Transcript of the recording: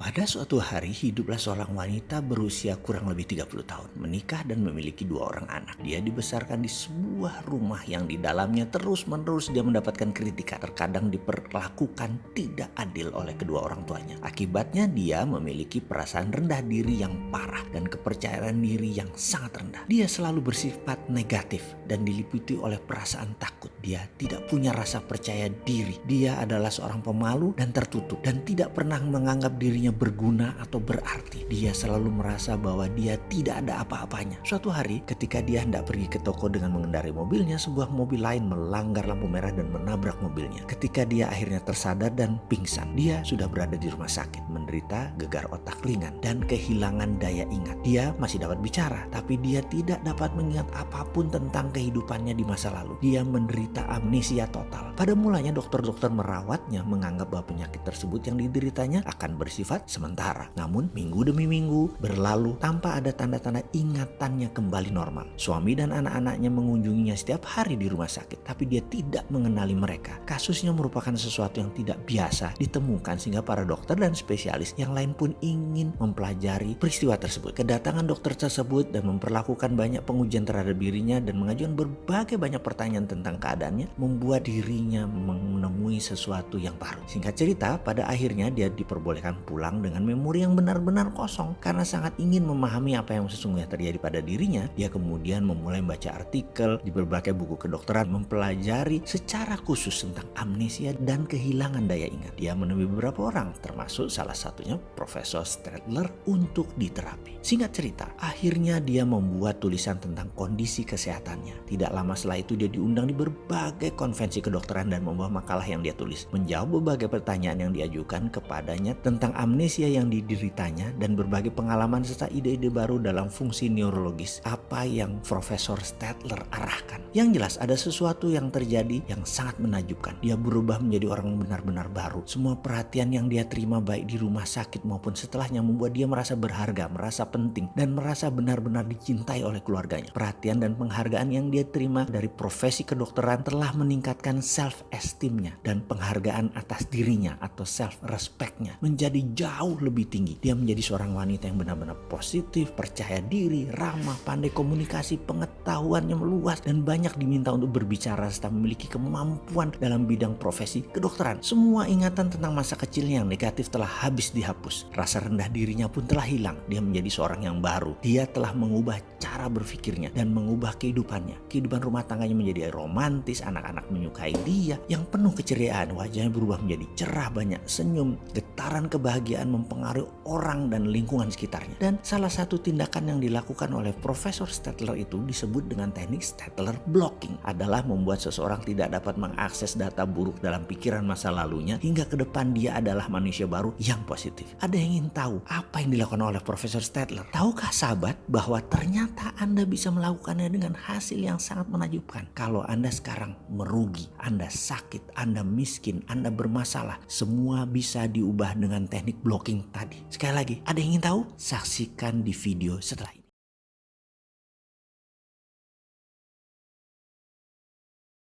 Pada suatu hari hiduplah seorang wanita berusia kurang lebih 30 tahun, menikah dan memiliki 2 orang anak. Dia dibesarkan di sebuah rumah yang di dalamnya terus-menerus dia mendapatkan kritikan, terkadang diperlakukan tidak adil oleh kedua orang tuanya. Akibatnya dia memiliki perasaan rendah diri yang parah dan kepercayaan diri yang sangat rendah. Dia selalu bersifat negatif dan diliputi oleh perasaan takut. Dia tidak punya rasa percaya diri. Dia adalah seorang pemalu dan tertutup dan tidak pernah menganggap dirinya berguna atau berarti. Dia selalu merasa bahwa dia tidak ada apa-apanya. Suatu hari ketika dia hendak pergi ke toko dengan mengendarai mobilnya, sebuah mobil lain melanggar lampu merah dan menabrak mobilnya. Ketika dia akhirnya tersadar dan pingsan, dia sudah berada di rumah sakit, menderita gegar otak ringan dan kehilangan daya ingat. Dia masih dapat bicara, tapi dia tidak dapat mengingat apapun tentang kehidupannya di masa lalu. Dia menderita amnesia total. Pada mulanya dokter-dokter merawatnya menganggap bahwa penyakit tersebut yang dideritanya akan bersifat sementara. Namun minggu demi minggu berlalu tanpa ada tanda-tanda ingatannya kembali normal. Suami dan anak-anaknya mengunjunginya setiap hari di rumah sakit, tapi dia tidak mengenali mereka. Kasusnya merupakan sesuatu yang tidak biasa ditemukan sehingga para dokter dan spesialis yang lain pun ingin mempelajari peristiwa tersebut. Kedatangan dokter tersebut dan memperlakukan banyak pengujian terhadap dirinya dan mengajukan berbagai banyak pertanyaan tentang keadaannya membuat dirinya menemui sesuatu yang baru. Singkat cerita, pada akhirnya dia diperbolehkan pulang dengan memori yang benar-benar kosong. Karena sangat ingin memahami apa yang sesungguhnya terjadi pada dirinya, dia kemudian memulai membaca artikel di berbagai buku kedokteran, mempelajari secara khusus tentang amnesia dan kehilangan daya ingat. Dia menemui beberapa orang, termasuk salah satunya Profesor Stadler, untuk diterapi. Singkat cerita, akhirnya dia membuat tulisan tentang kondisi kesehatannya. Tidak lama setelah itu dia diundang di berbagai konvensi kedokteran dan membawa makalah yang dia tulis, menjawab berbagai pertanyaan yang diajukan kepadanya tentang amnesia yang dideritanya dan berbagai pengalaman serta ide-ide baru dalam fungsi neurologis apa yang Profesor Stadler arahkan. Yang jelas ada sesuatu yang terjadi yang sangat menakjubkan. Dia berubah menjadi orang benar-benar baru. Semua perhatian yang dia terima baik di rumah sakit maupun setelahnya membuat dia merasa berharga, merasa penting dan merasa benar-benar dicintai oleh keluarganya. Perhatian dan penghargaan yang dia terima dari profesi kedokteran telah meningkatkan self-esteemnya dan penghargaan atas dirinya atau self-respectnya menjadi jauh lebih tinggi. Dia menjadi seorang wanita yang benar-benar positif, percaya diri, ramah, pandai komunikasi, pengetahuannya meluas dan banyak diminta untuk berbicara serta memiliki kemampuan dalam bidang profesi kedokteran. Semua ingatan tentang masa kecilnya yang negatif telah habis dihapus. Rasa rendah dirinya pun telah hilang. Dia menjadi seorang yang baru. Dia telah mengubah cara berpikirnya dan mengubah kehidupannya. Kehidupan rumah tangganya menjadi romantis, anak-anak menyukai dia yang penuh keceriaan. Wajahnya berubah menjadi cerah, banyak senyum, getaran kebahagiaan mempengaruhi orang dan lingkungan sekitarnya. Dan salah satu tindakan yang dilakukan oleh Profesor Stadler itu disebut dengan teknik Stadler blocking, adalah membuat seseorang tidak dapat mengakses data buruk dalam pikiran masa lalunya hingga ke depan dia adalah manusia baru yang positif. Ada yang ingin tahu apa yang dilakukan oleh Profesor Stadler? Tahukah sahabat bahwa ternyata Anda bisa melakukannya dengan hasil yang sangat menakjubkan? Kalau Anda sekarang merugi, Anda sakit, Anda miskin, Anda bermasalah, semua bisa diubah dengan teknik blocking tadi. Sekali lagi, ada yang ingin tahu? Saksikan di video setelah ini.